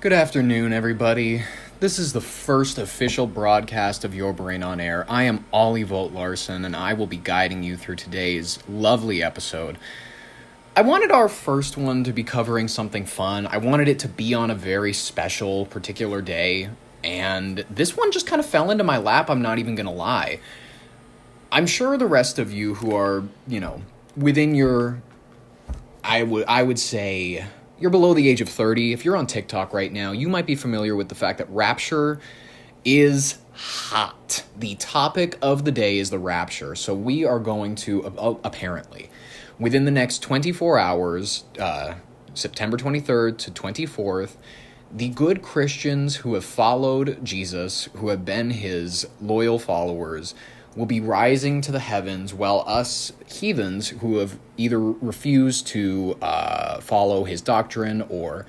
Good afternoon, everybody. This is the first official broadcast of Your Brain on Air. I am Ollie Volt Larson, and I will be guiding you through today's lovely episode. I wanted our first one to be covering something fun. I wanted it to be on a very special, particular day, and this one just kind of fell into my lap, I'm not even gonna lie. I'm sure the rest of you who are, within your, I would say, you're below the age of 30. If you're on TikTok right now, you might be familiar with the fact that rapture is hot. The topic of the day is the rapture. So we are going to, apparently, within the next 24 hours, September 23rd to 24th, the good Christians who have followed Jesus, who have been his loyal followers, will be rising to the heavens, while us heathens who have either refused to follow his doctrine or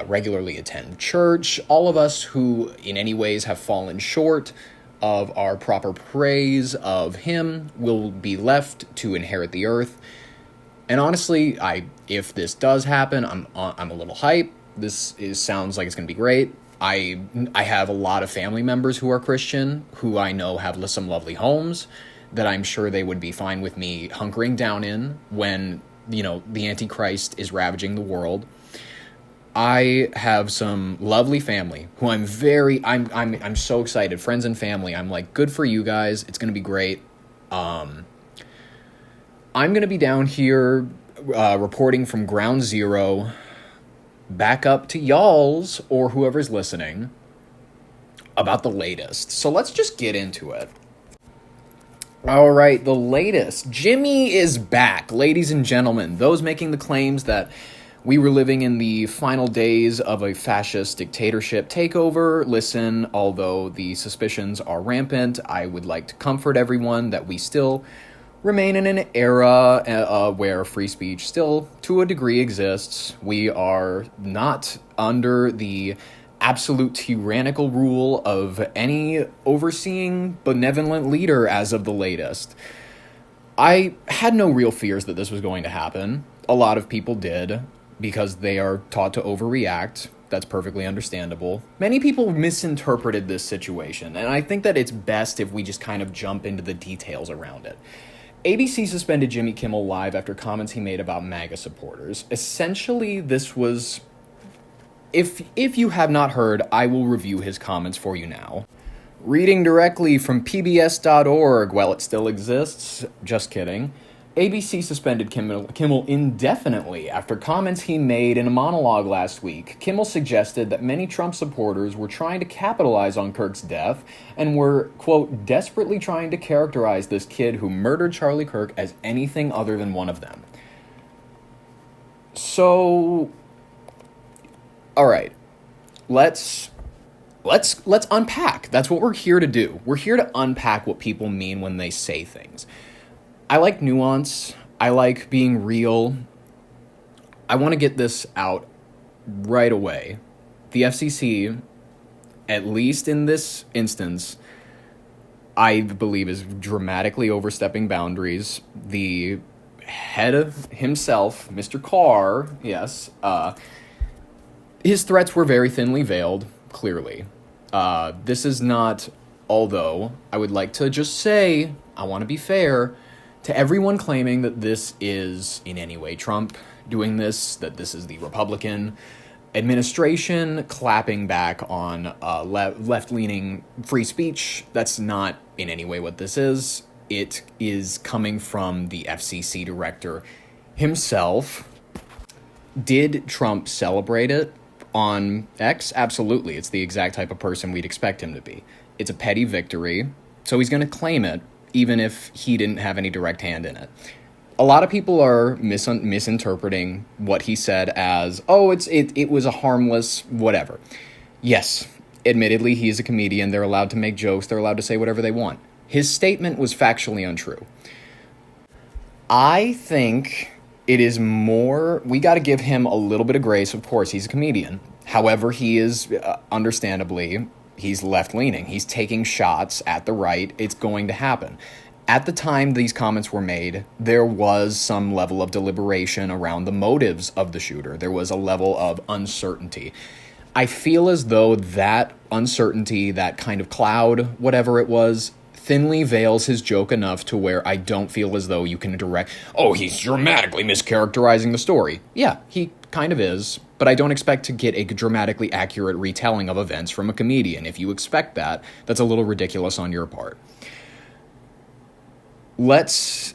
regularly attend church, all of us who in any ways have fallen short of our proper praise of him, will be left to inherit the earth. And honestly, if this does happen, I'm a little hype. Sounds like it's going to be great. I have a lot of family members who are Christian, who I know have some lovely homes that I'm sure they would be fine with me hunkering down in when, the Antichrist is ravaging the world. I have some lovely family who I'm so excited, friends and family. I'm like, good for you guys. It's going to be great. I'm going to be down here reporting from ground zero, back up to y'all's or whoever's listening about the latest. So let's just get into it. All right, the latest. Jimmy is back, ladies and gentlemen. Those making the claims that we were living in the final days of a fascist dictatorship takeover, listen, although the suspicions are rampant, I would like to comfort everyone that we still remain in an era where free speech still, to a degree, exists. We are not under the absolute tyrannical rule of any overseeing benevolent leader as of the latest. I had no real fears that this was going to happen. A lot of people did, because they are taught to overreact. That's perfectly understandable. Many people misinterpreted this situation, and I think that it's best if we just kind of jump into the details around it. ABC suspended Jimmy Kimmel Live after comments he made about MAGA supporters. Essentially, this was... If you have not heard, I will review his comments for you now. Reading directly from pbs.org, while it still exists, just kidding. ABC suspended Kimmel indefinitely after comments he made in a monologue last week. Kimmel suggested that many Trump supporters were trying to capitalize on Kirk's death and were, quote, desperately trying to characterize this kid who murdered Charlie Kirk as anything other than one of them. So, all right, let's unpack. That's what we're here to do. We're here to unpack what people mean when they say things. I like nuance. I like being real. I want to get this out right away. The FCC, at least in this instance, I believe is dramatically overstepping boundaries. The head of himself, Mr. Carr, yes, his threats were very thinly veiled, clearly. This is not, although I would like to just say, I want to be fair to everyone claiming that this is in any way Trump doing this, that this is the Republican administration clapping back on left-leaning free speech. That's not in any way what this is. It is coming from the FCC director himself. Did Trump celebrate it on X? Absolutely. It's the exact type of person we'd expect him to be. It's a petty victory, so he's going to claim it, even if he didn't have any direct hand in it. A lot of people are misinterpreting what he said as, it was a harmless whatever. Yes, admittedly, he is a comedian. They're allowed to make jokes. They're allowed to say whatever they want. His statement was factually untrue. I think it is more, we got to give him a little bit of grace. Of course, he's a comedian. However, he is, understandably, he's left-leaning. He's taking shots at the right. It's going to happen. At the time these comments were made, there was some level of deliberation around the motives of the shooter. There was a level of uncertainty. I feel as though that uncertainty, that kind of cloud, whatever it was, thinly veils his joke enough to where I don't feel as though you can direct, oh, he's dramatically mischaracterizing the story. Yeah, he kind of is, but I don't expect to get a dramatically accurate retelling of events from a comedian. If you expect that, that's a little ridiculous on your part. Let's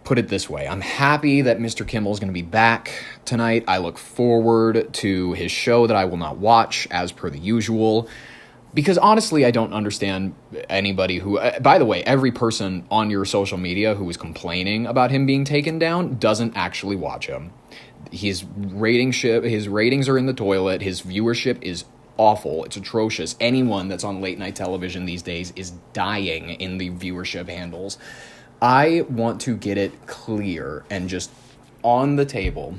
put it this way. I'm happy that Mr. Kimmel is going to be back tonight. I look forward to his show that I will not watch, as per the usual. Because honestly, I don't understand anybody who, by the way, every person on your social media who is complaining about him being taken down doesn't actually watch him. His ratings are in the toilet. His viewership is awful. It's atrocious. Anyone that's on late night television these days is dying in the viewership handles. I want to get it clear and just on the table.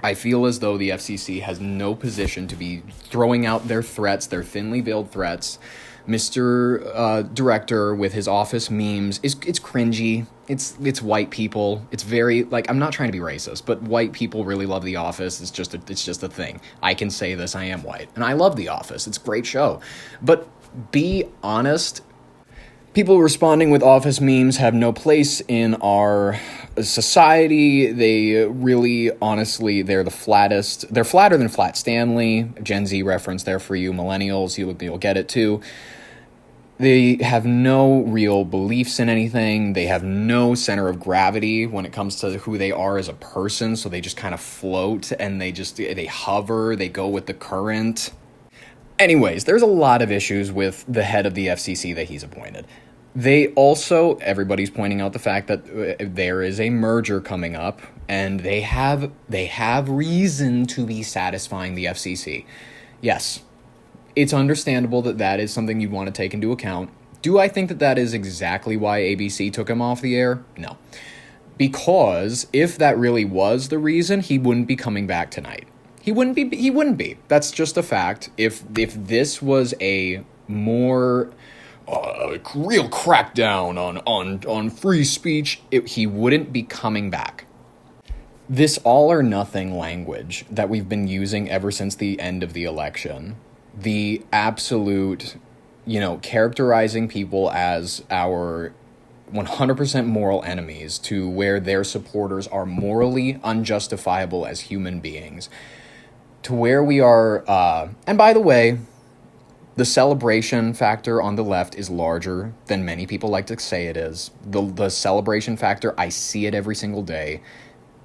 I feel as though the FCC has no position to be throwing out their threats, their thinly veiled threats. Mr. Director with his office memes, it's cringy. It's white people. It's very, like, I'm not trying to be racist, but white people really love The Office. It's just a thing. I can say this, I am white. And I love The Office. It's a great show. But be honest. People responding with office memes have no place in our society. They really, honestly, they're the flattest. They're flatter than Flat Stanley. Gen Z reference there for you millennials. You'll get it too. They have no real beliefs in anything. They have no center of gravity when it comes to who they are as a person. So they just kind of float and they hover. They go with the current. Anyways, there's a lot of issues with the head of the FCC that he's appointed. They also, everybody's pointing out the fact that there is a merger coming up, and they have reason to be satisfying the FCC. Yes, it's understandable that is something you'd want to take into account. Do I think that is exactly why ABC took him off the air? No. Because if that really was the reason, he wouldn't be coming back tonight. He wouldn't be. That's just a fact. If this was a more real crackdown on free speech, he wouldn't be coming back. This all or nothing language that we've been using ever since the end of the election, the absolute, characterizing people as our 100% moral enemies to where their supporters are morally unjustifiable as human beings, to where we are, and by the way, the celebration factor on the left is larger than many people like to say it is. The celebration factor, I see it every single day.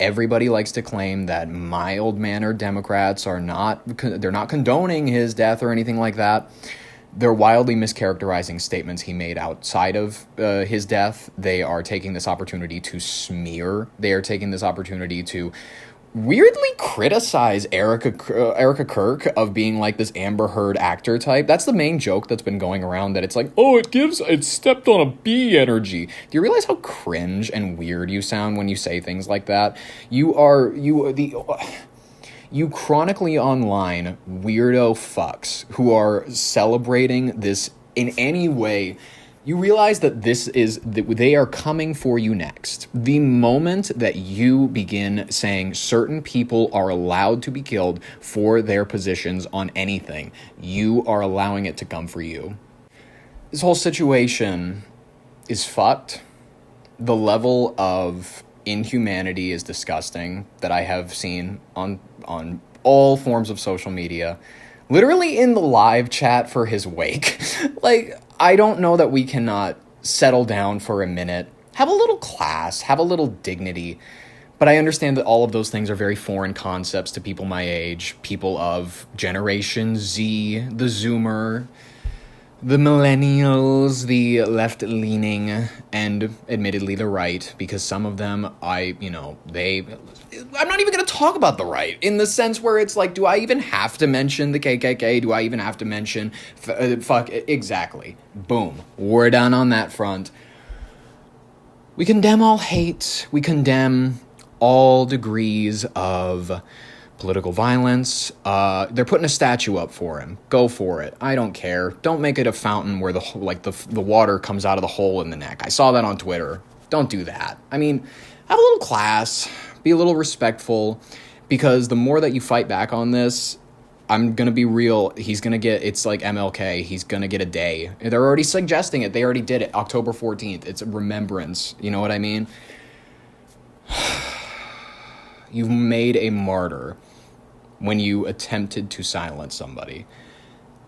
Everybody likes to claim that mild-mannered Democrats they're not condoning his death or anything like that. They're wildly mischaracterizing statements he made outside of his death. They are taking this opportunity to smear. They are taking this opportunity to weirdly criticize Erica Kirk of being like this Amber Heard actor type. That's the main joke that's been going around, that it's like, oh, it stepped on a bee energy. Do you realize how cringe and weird you sound when you say things like that? You chronically online weirdo fucks who are celebrating this in any way. You realize that they are coming for you next. The moment that you begin saying certain people are allowed to be killed for their positions on anything, you are allowing it to come for you. This whole situation is fucked. The level of inhumanity is disgusting that I have seen on all forms of social media. Literally in the live chat for his wake. Like, I don't know that we cannot settle down for a minute, have a little class, have a little dignity. But I understand that all of those things are very foreign concepts to people my age, people of Generation Z, the Zoomer, the millennials, the left-leaning, and admittedly the right, because some of them, I'm not even going to talk about the right, in the sense where it's like, do I even have to mention the KKK? Do I even have to mention, exactly. Boom. We're done on that front. We condemn all hate. We condemn all degrees of political violence. They're putting a statue up for him. Go for it. I don't care. Don't make it a fountain where the water comes out of the hole in the neck. I saw that on Twitter. Don't do that. I mean, have a little class. Be a little respectful. Because the more that you fight back on this, I'm going to be real. He's going to get, it's like MLK. He's going to get a day. They're already suggesting it. They already did it. October 14th. It's a remembrance. You know what I mean? You've made a martyr when you attempted to silence somebody.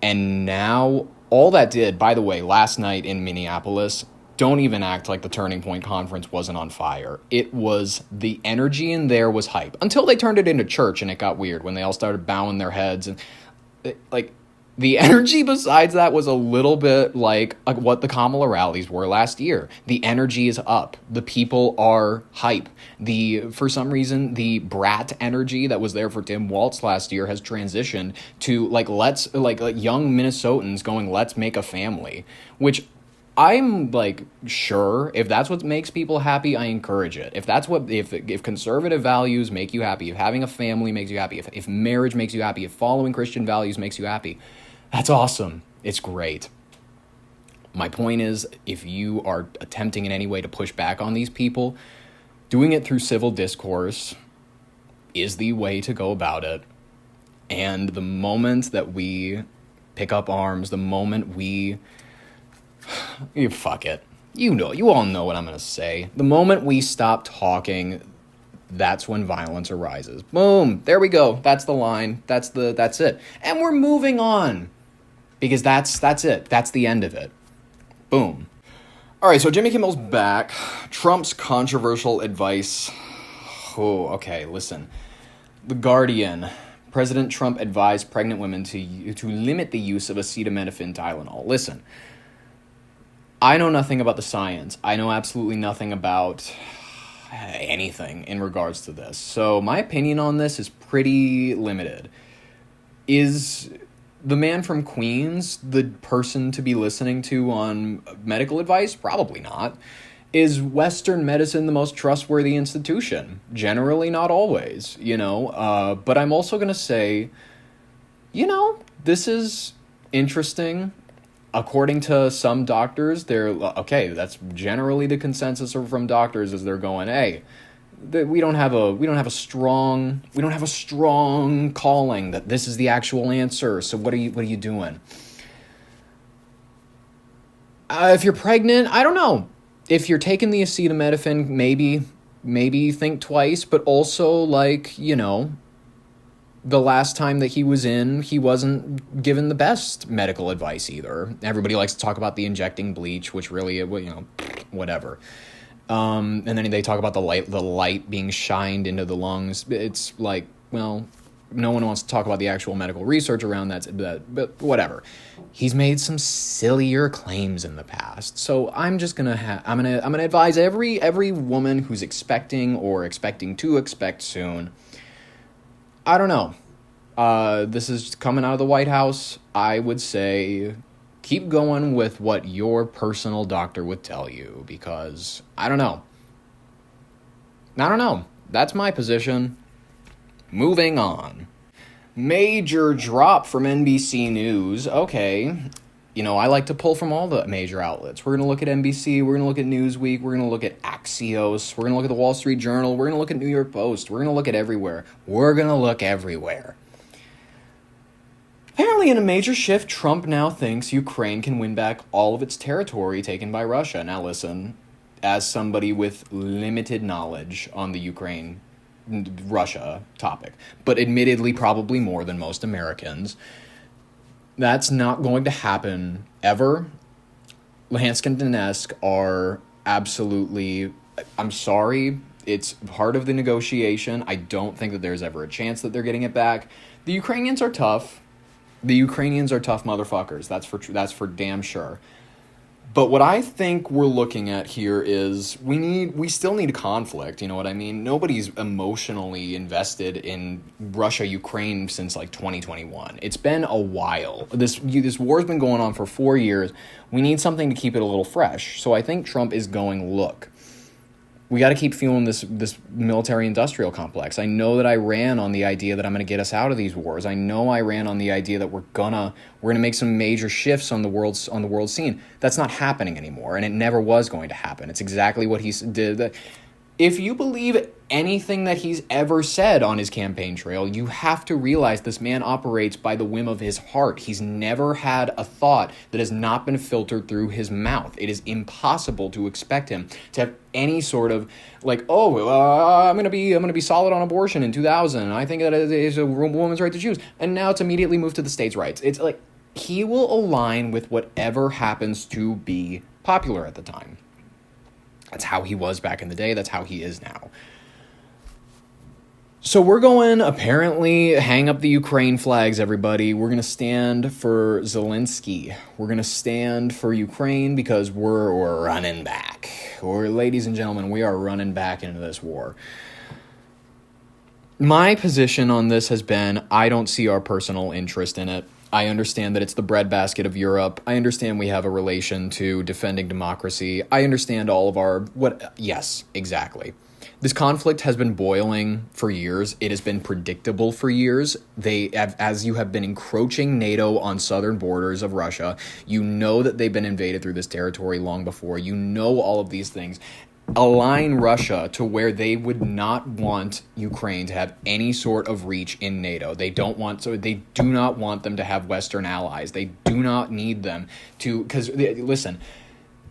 And now, all that did, by the way, last night in Minneapolis, don't even act like the Turning Point Conference wasn't on fire. It was, the energy in there was hype. Until they turned it into church and it got weird when they all started bowing their heads. And, like, the energy besides that was a little bit like what the Kamala rallies were last year. The energy is up. The people are hype. For some reason, the brat energy that was there for Tim Walz last year has transitioned to like young Minnesotans going, let's make a family, which I'm like, sure, if that's what makes people happy, I encourage it. If that's what, if conservative values make you happy, if having a family makes you happy, if marriage makes you happy, if following Christian values makes you happy, that's awesome. It's great. My point is, if you are attempting in any way to push back on these people, doing it through civil discourse is the way to go about it. And the moment that we pick up arms, the moment we... fuck it. You all know what I'm going to say. The moment we stop talking, that's when violence arises. Boom. There we go. That's the line. That's it. And we're moving on. Because that's it. That's the end of it. Boom. All right, so Jimmy Kimmel's back. Trump's controversial advice. Oh, okay, listen. The Guardian. President Trump advised pregnant women to limit the use of acetaminophen Tylenol. Listen. I know nothing about the science. I know absolutely nothing about anything in regards to this. So my opinion on this is pretty limited. Is the man from Queens the person to be listening to on medical advice? Probably not. Is Western medicine the most trustworthy institution? Generally, not always, But I'm also going to say, this is interesting. According to some doctors, that's generally the consensus from doctors is they're going, hey, we don't have a strong calling that this is the actual answer. So what are you doing? If you're pregnant, I don't know. If you're taking the acetaminophen, maybe think twice, but also the last time that he was in, he wasn't given the best medical advice either. Everybody likes to talk about the injecting bleach, which really, whatever. And then they talk about the light being shined into the lungs. It's like, well, no one wants to talk about the actual medical research around that, but whatever. He's made some sillier claims in the past. So I'm just gonna I'm gonna advise every woman who's expecting or expecting to expect soon. I don't know. This is coming out of the White House. I would say keep going with what your personal doctor would tell you, because I don't know. That's my position. Moving on. Major drop from NBC News. Okay. I like to pull from all the major outlets. We're going to look at NBC. We're going to look at Newsweek. We're going to look at Axios. We're going to look at the Wall Street Journal. We're going to look at New York Post. We're going to look at everywhere. We're going to look everywhere. Apparently, in a major shift, Trump now thinks Ukraine can win back all of its territory taken by Russia. Now listen, as somebody with limited knowledge on the Ukraine-Russia topic, but admittedly probably more than most Americans, that's not going to happen ever. Luhansk and Donetsk are absolutely, I'm sorry, it's part of the negotiation. I don't think that there's ever a chance that they're getting it back. The Ukrainians are tough. The Ukrainians are tough motherfuckers. That's for damn sure. But what I think we're looking at here is we still need a conflict, you know what I mean? Nobody's emotionally invested in Russia-Ukraine since 2021. It's been a while. This war's been going on for 4 years. We need something to keep it a little fresh. So I think Trump is going, look, we got to keep fueling this military-industrial complex. I know that I ran on the idea that I'm going to get us out of these wars. I know I ran on the idea that we're gonna make some major shifts on the world scene. That's not happening anymore, and it never was going to happen. It's exactly what he did. If you believe anything that he's ever said on his campaign trail, you have to realize this man operates by the whim of his heart. He's never had a thought that has not been filtered through his mouth. It is impossible to expect him to have any sort of like, I'm gonna be solid on abortion in 2000. I think that it is a woman's right to choose, and now it's immediately moved to the states' rights. It's like he will align with whatever happens to be popular at the time. That's how he was back in the day. That's how he is now. So we're going, apparently, hang up the Ukraine flags, everybody. We're going to stand for Zelensky. We're going to stand for Ukraine because we're running back. Ladies and gentlemen, we are running back into this war. My position on this has been, I don't see our personal interest in it. I understand that it's the breadbasket of Europe. I understand we have a relation to defending democracy. I understand all of yes, exactly. This conflict has been boiling for years. It has been predictable for years. As you have been encroaching NATO on southern borders of Russia, you know that they've been invaded through this territory long before. You know all of these things align Russia to where they would not want Ukraine to have any sort of reach in NATO. They do not want them to have Western allies. They do not need them to, because listen,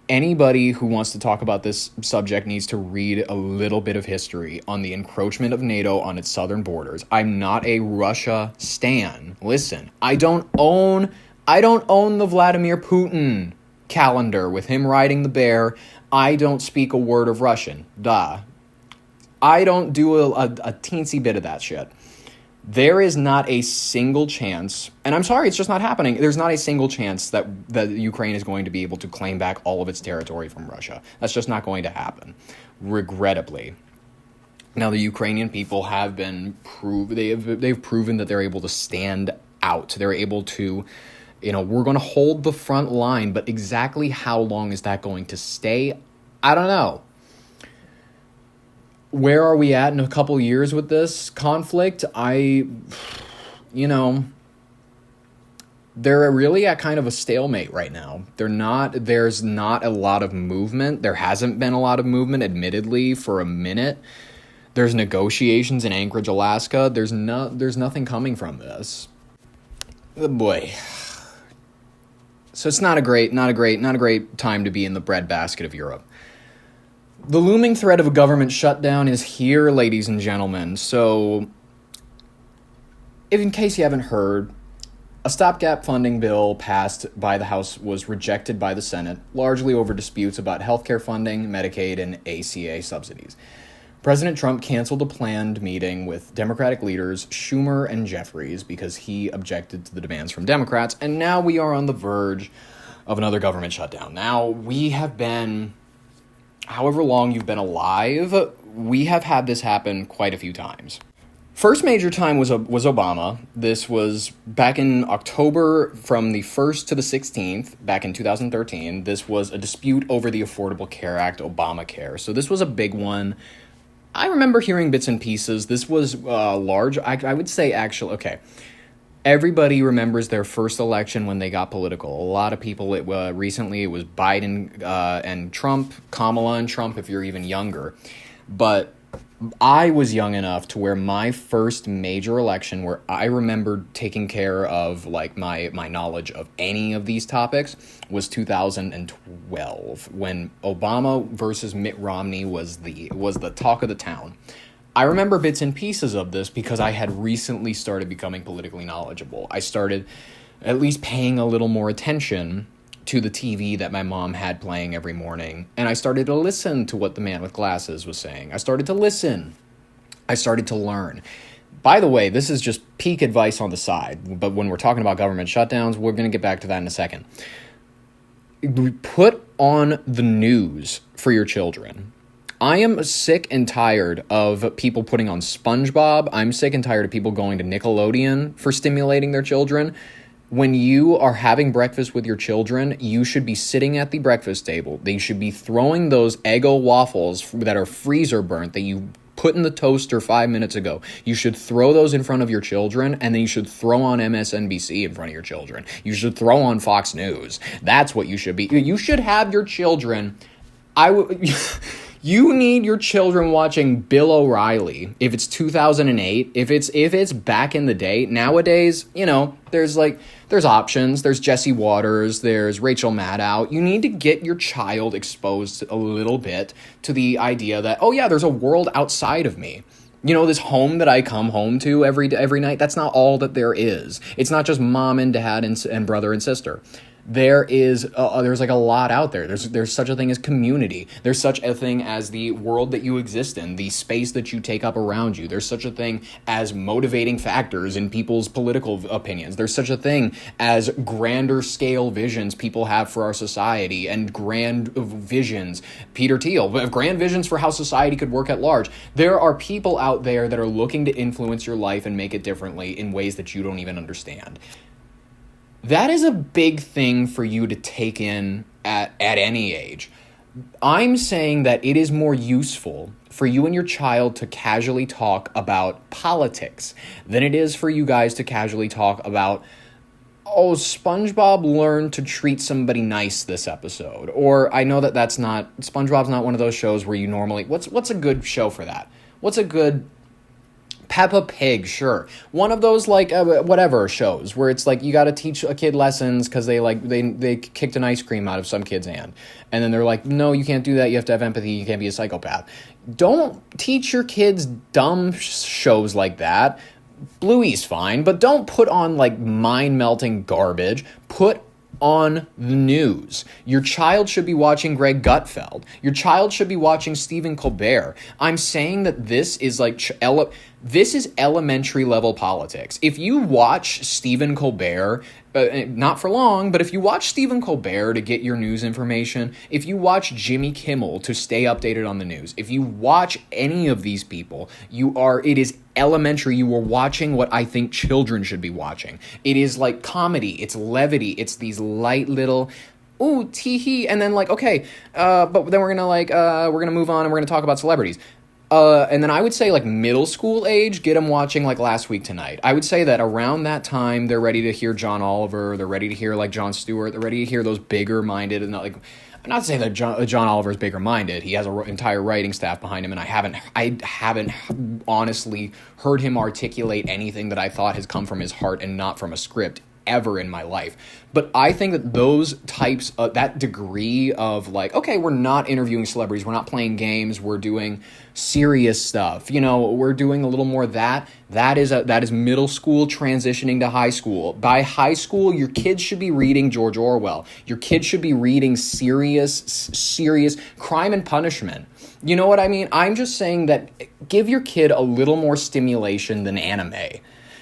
anybody who wants to talk about this subject needs to read a little bit of history on the encroachment of NATO on its southern borders. I'm not a Russia stan. Listen, I don't own the Vladimir Putin calendar with him riding the bear. I don't speak a word of Russian. Duh. I don't do a teensy bit of that shit. There is not a single chance, and I'm sorry, it's just not happening. There's not a single chance that Ukraine is going to be able to claim back all of its territory from Russia. That's just not going to happen, regrettably. Now, the Ukrainian people have been they've proven that they're able to stand out. They're able to, we're going to hold the front line, but exactly how long is that going to stay? I don't know. Where are we at in a couple years with this conflict? They're really at kind of a stalemate right now. There's not a lot of movement. There hasn't been a lot of movement, admittedly, for a minute. There's negotiations in Anchorage, Alaska. There's nothing coming from this. Oh boy. So it's not a great time to be in the breadbasket of Europe. The looming threat of a government shutdown is here, ladies and gentlemen. So, in case you haven't heard, a stopgap funding bill passed by the House was rejected by the Senate, largely over disputes about healthcare funding, Medicaid, and ACA subsidies. President Trump canceled a planned meeting with Democratic leaders Schumer and Jeffries because he objected to the demands from Democrats, and now we are on the verge of another government shutdown. Now, we have been, however long you've been alive, we have had this happen quite a few times. First major time was Obama. This was back in October from the 1st to the 16th, back in 2013. This was a dispute over the Affordable Care Act, Obamacare. So this was a big one. I remember hearing bits and pieces. This was large. I would say actually, okay. Everybody remembers their first election when they got political. A lot of people, recently it was Biden and Trump, Kamala and Trump if you're even younger. But I was young enough to where my first major election where I remembered taking care of like my knowledge of any of these topics was 2012 when Obama versus Mitt Romney was the talk of the town. I remember bits and pieces of this because I had recently started becoming politically knowledgeable. I started at least paying a little more attention to the TV that my mom had playing every morning, and I started to listen to what the man with glasses was saying. I started to listen. I started to learn. By the way, this is just peak advice on the side, but when we're talking about government shutdowns, we're going to get back to that in a second. Put on the news for your children. I am sick and tired of people putting on SpongeBob. I'm sick and tired of people going to Nickelodeon for stimulating their children. When you are having breakfast with your children, you should be sitting at the breakfast table. They should be throwing those Eggo waffles that are freezer burnt that you put in the toaster 5 minutes ago. You should throw those in front of your children, and then you should throw on MSNBC in front of your children. You should throw on Fox News. That's what you should be. You should have your children. You need your children watching Bill O'Reilly. If it's 2008, if it's back in the day, nowadays, there's options. There's Jesse Waters, there's Rachel Maddow. You need to get your child exposed a little bit to the idea that, oh yeah, there's a world outside of me. This home that I come home to every night, that's not all that there is. It's not just mom and dad and brother and sister. There's like a lot out there. There's such a thing as community. There's such a thing as the world that you exist in, the space that you take up around you. There's such a thing as motivating factors in people's political opinions. There's such a thing as grander scale visions people have for our society and grand visions. Peter Thiel, grand visions for how society could work at large. There are people out there that are looking to influence your life and make it differently in ways that you don't even understand. That is a big thing for you to take in at any age. I'm saying that it is more useful for you and your child to casually talk about politics than it is for you guys to casually talk about, oh, SpongeBob learned to treat somebody nice this episode. Or I know SpongeBob's not one of those shows where you normally, what's a good show for that? What's a good Peppa Pig, sure. One of those whatever shows where it's like you got to teach a kid lessons because they kicked an ice cream out of some kid's hand, and then they're like, no, you can't do that. You have to have empathy. You can't be a psychopath. Don't teach your kids dumb shows like that. Bluey's fine, but don't put on mind melting garbage. Put on the news. Your child should be watching Greg Gutfeld. Your child should be watching Stephen Colbert. I'm saying that this is this is elementary level politics. If you watch Stephen Colbert, not for long, but if you watch Stephen Colbert to get your news information, if you watch Jimmy Kimmel to stay updated on the news, if you watch any of these people, it is elementary. You are watching what I think children should be watching. It is like comedy. It's levity. It's these light little, ooh, tee-hee, and then okay, but then we're gonna move on and we're gonna talk about celebrities. And then I would say middle school age, get them watching Last Week Tonight. I would say that around that time, they're ready to hear John Oliver. They're ready to hear Jon Stewart. They're ready to hear those bigger minded and I'm not saying that John Oliver is bigger minded. He has an entire writing staff behind him, and I haven't honestly heard him articulate anything that I thought has come from his heart and not from a script ever in my life. But I think that those types of that degree of okay, we're not interviewing celebrities, we're not playing games, we're doing serious stuff. We're doing a little more of that. That is middle school transitioning to high school. By high school, your kids should be reading George Orwell. Your kids should be reading serious Crime and Punishment. You know what I mean? I'm just saying that give your kid a little more stimulation than anime.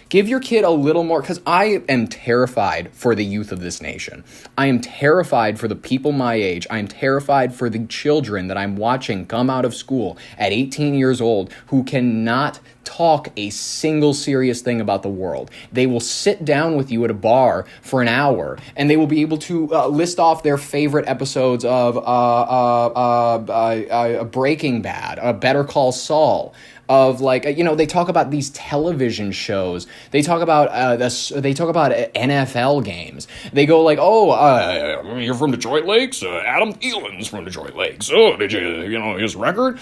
Give your kid a little more, because I am terrified for the youth of this nation. I am terrified for the people my age. I am terrified for the children that I'm watching come out of school at 18 years old who cannot talk a single serious thing about the world. They will sit down with you at a bar for an hour, and they will be able to list off their favorite episodes of Breaking Bad, Better Call Saul, of they talk about these television shows. They talk about NFL games. They go you're from Detroit Lakes. Adam Thielen's from Detroit Lakes. Oh, did you his record?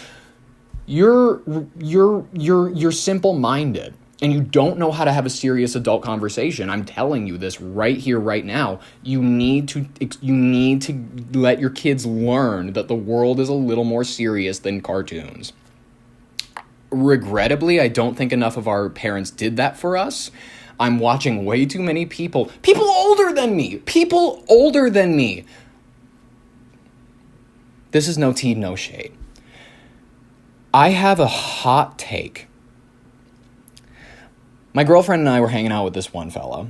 You're simple-minded, and you don't know how to have a serious adult conversation. I'm telling you this right here, right now. You need to let your kids learn that the world is a little more serious than cartoons. Regrettably, I don't think enough of our parents did that for us. I'm watching way too many people older than me. This is no tea, no shade. I have a hot take. My girlfriend and I were hanging out with this one fella.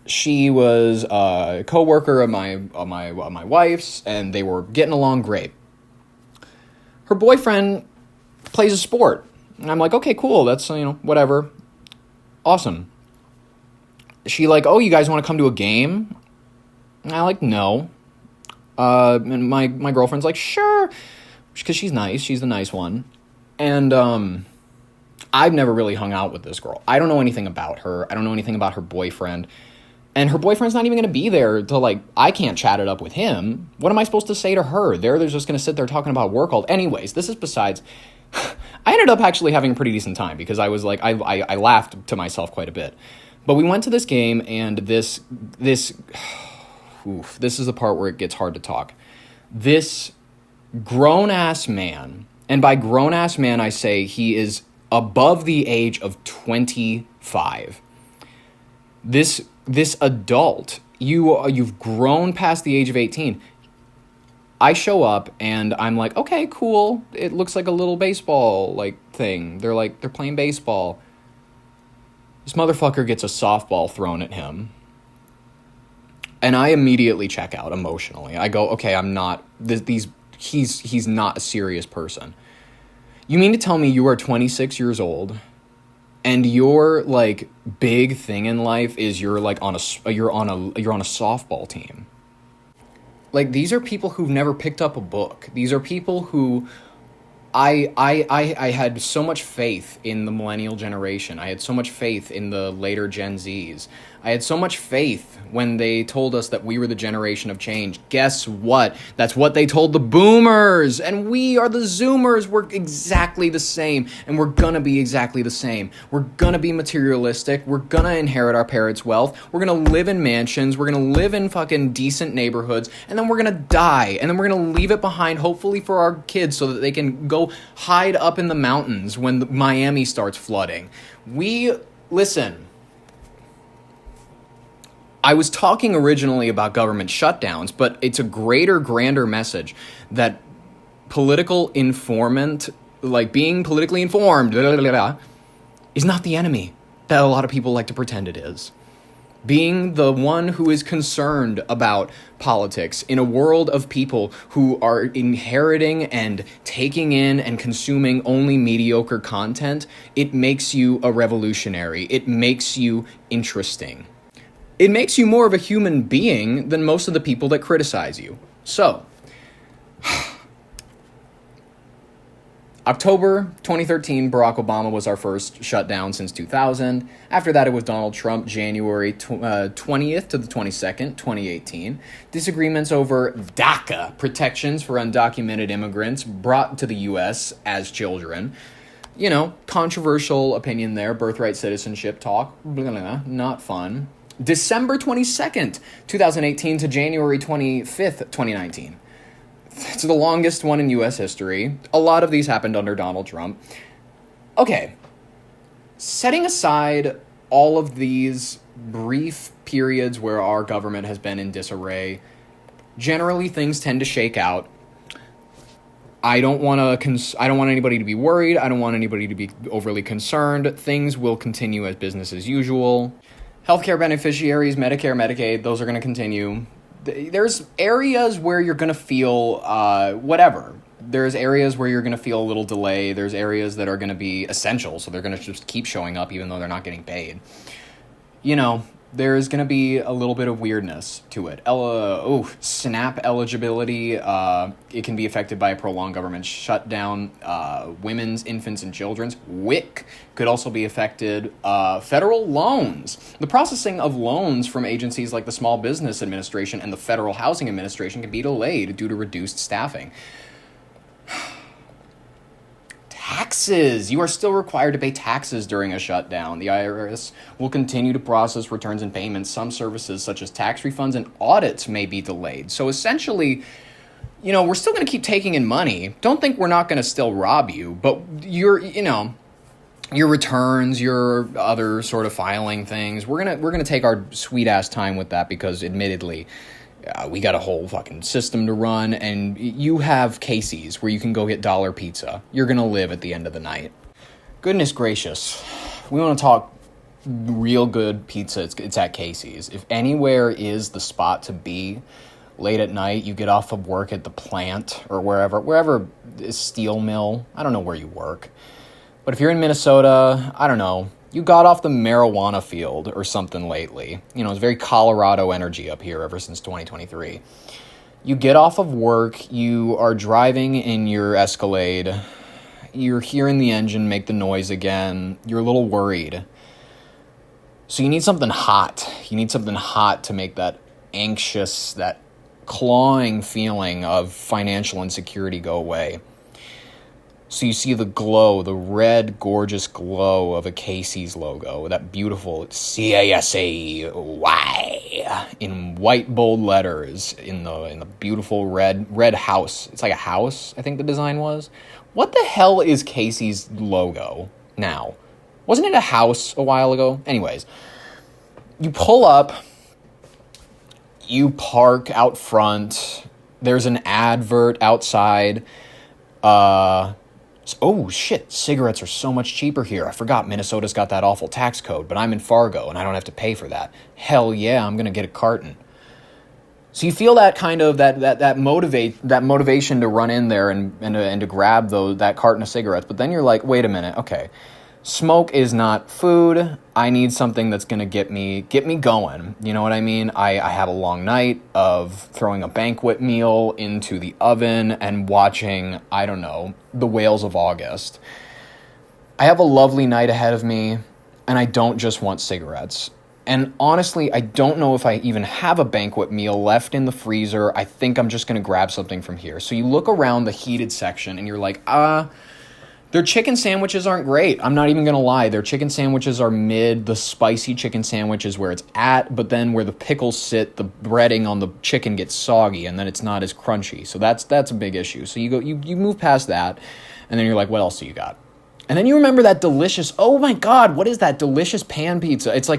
She was a coworker of my wife's, and they were getting along great. Her boyfriend plays a sport. And I'm like, okay, cool. That's, whatever. Awesome. She oh, you guys want to come to a game? And I no. And my girlfriend's sure. Because she's nice. She's the nice one. And I've never really hung out with this girl. I don't know anything about her. I don't know anything about her boyfriend. And her boyfriend's not even going to be there to, like, I can't chat it up with him. What am I supposed to say to her? They're just going to sit there talking about work all. Anyways, this is besides. I ended up actually having a pretty decent time because I was like, I laughed to myself quite a bit. But we went to this game, and this is the part where it gets hard to talk. This grown-ass man, and by grown-ass man I say he is above the age of 25. This adult, you've grown past the age of 18. I show up and I'm like, okay, cool. It looks like a little baseball like thing. They're playing baseball. This motherfucker gets a softball thrown at him. And I immediately check out emotionally. I go, okay, I'm not he's not a serious person. You mean to tell me you are 26 years old and your like big thing in life is you're on a softball team? Like, these are people who've never picked up a book. These are people who I had so much faith in the millennial generation. I had so much faith in the later Gen Zs. I had so much faith when they told us that we were the generation of change. Guess what? That's what they told the boomers. And we are the zoomers. We're exactly the same. And we're gonna be exactly the same. We're gonna be materialistic. We're gonna inherit our parents' wealth. We're gonna live in mansions. We're gonna live in fucking decent neighborhoods. And then we're gonna die. And then we're gonna leave it behind, hopefully for our kids, so that they can go hide up in the mountains when Miami starts flooding. Listen. I was talking originally about government shutdowns, but it's a grander message that political informant, like being politically informed, is not the enemy that a lot of people like to pretend it is. Being the one who is concerned about politics in a world of people who are inheriting and taking in and consuming only mediocre content, it makes you a revolutionary. It makes you interesting. It makes you more of a human being than most of the people that criticize you. So, October 2013, Barack Obama was our first shutdown since 2000. After that, it was Donald Trump, January 20th to the 22nd, 2018. Disagreements over DACA, protections for undocumented immigrants brought to the U.S. as children. You know, controversial opinion there, birthright citizenship talk, blah, blah, blah, not fun. December 22nd, 2018 to January 25th, 2019. It's the longest one in U.S. history. A lot of these happened under Donald Trump. Okay, setting aside all of these brief periods where our government has been in disarray, generally things tend to shake out. I don't want anybody to be worried. I don't want anybody to be overly concerned. Things will continue as business as usual. Healthcare beneficiaries, Medicare, Medicaid, those are going to continue. There's areas where you're going to feel whatever. There's areas where you're going to feel a little delay. There's areas that are going to be essential, so they're going to just keep showing up even though they're not getting paid. You know, there's going to be a little bit of weirdness to it. SNAP eligibility, it can be affected by a prolonged government shutdown. Women's, infants, and children's, WIC, could also be affected. Federal loans. The processing of loans from agencies like the Small Business Administration and the Federal Housing Administration can be delayed due to reduced staffing. Taxes. You are still required to pay taxes during a shutdown. The IRS will continue to process returns and payments. Some services, such as tax refunds and audits, may be delayed. So essentially, you know, we're still going to keep taking in money. Don't think we're not going to still rob you, but your returns, your other sort of filing things, we're gonna take our sweet ass time with that because, admittedly, we got a whole fucking system to run, and you have Casey's where you can go get dollar pizza. You're going to live at the end of the night. Goodness gracious. We want to talk real good pizza. It's at Casey's. If anywhere is the spot to be late at night, you get off of work at the plant or wherever is steel mill. I don't know where you work. But if you're in Minnesota, I don't know. You got off the marijuana field or something lately. You know, it's very Colorado energy up here ever since 2023. You get off of work, you are driving in your Escalade, you're hearing the engine make the noise again, you're a little worried. So you need something hot. You need something hot to make that anxious, that clawing feeling of financial insecurity go away. So you see the glow, the red, gorgeous glow of a Casey's logo, that beautiful CASAY in white bold letters in the beautiful red house. It's like a house, I think the design was. What the hell is Casey's logo now? Wasn't it a house a while ago? Anyways, you pull up, you park out front, there's an advert outside. Oh shit, cigarettes are so much cheaper here. I forgot Minnesota's got that awful tax code, but I'm in Fargo and I don't have to pay for that. Hell yeah, I'm gonna get a carton. So you feel that kind of that motivation to run in there and to grab that carton of cigarettes, but then you're like, wait a minute, okay. Smoke is not food. I need something that's going to get me going. You know what I mean? I have a long night of throwing a banquet meal into the oven and watching, I don't know, The Whales of August. I have a lovely night ahead of me, and I don't just want cigarettes. And honestly, I don't know if I even have a banquet meal left in the freezer. I think I'm just going to grab something from here. So you look around the heated section, and you're like, their chicken sandwiches aren't great. I'm not even going to lie. Their chicken sandwiches are mid. The spicy chicken sandwich is where it's at, but then where the pickles sit, the breading on the chicken gets soggy, and then it's not as crunchy. So that's a big issue. So you move past that, and then you're like, what else do you got? And then you remember that delicious, oh my God, what is that delicious pan pizza? It's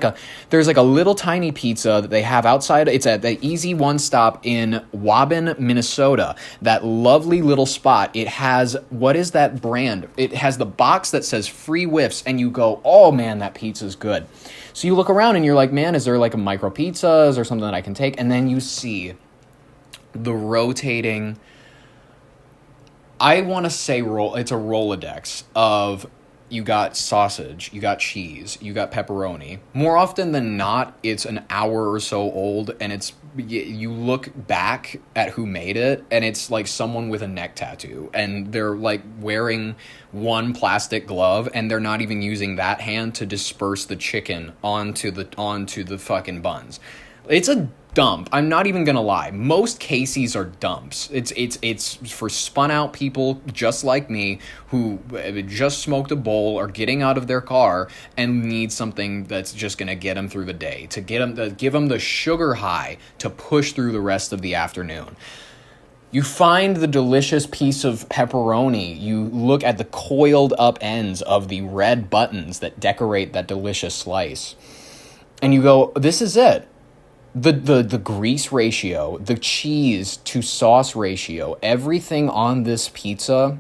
there's like a little tiny pizza that they have outside. It's at the Easy One Stop in Waubun, Minnesota. That lovely little spot. It has, what is that brand? It has the box that says free whiffs, and you go, oh man, that pizza's good. So you look around and you're like, man, is there like a micro pizza? Is there something that I can take? And then you see the rotating, I want to say it's a Rolodex of, you got sausage, you got cheese, you got pepperoni. More often than not, it's an hour or so old, and you look back at who made it, and it's like someone with a neck tattoo, and they're like wearing one plastic glove, and they're not even using that hand to disperse the chicken onto the fucking buns. It's a dump. I'm not even gonna lie. Most Casey's are dumps. It's for spun out people just like me who just smoked a bowl or getting out of their car and need something that's just gonna get them through the day, to give them the sugar high to push through the rest of the afternoon. You find the delicious piece of pepperoni. You look at the coiled up ends of the red buttons that decorate that delicious slice, and you go, this is it. The grease ratio, the cheese to sauce ratio, everything on this pizza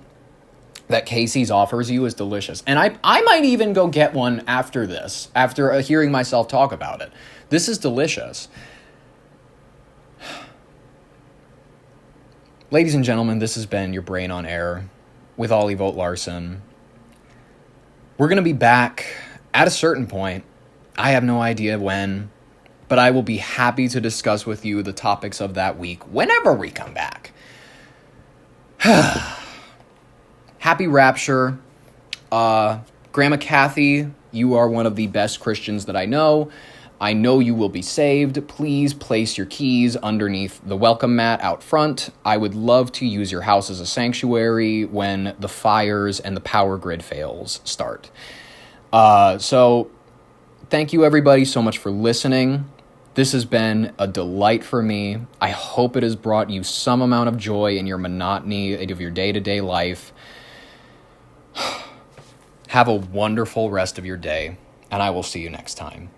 that Casey's offers you is delicious. And I might even go get one after this, after hearing myself talk about it. This is delicious. Ladies and gentlemen, this has been Your Brain on Air with Ollie Vogt Larson. We're going to be back at a certain point. I have no idea when, but I will be happy to discuss with you the topics of that week whenever we come back. Happy Rapture. Grandma Kathy, you are one of the best Christians that I know. I know you will be saved. Please place your keys underneath the welcome mat out front. I would love to use your house as a sanctuary when the fires and the power grid fails start. So thank you everybody so much for listening. This has been a delight for me. I hope it has brought you some amount of joy in your monotony of your day-to-day life. Have a wonderful rest of your day, and I will see you next time.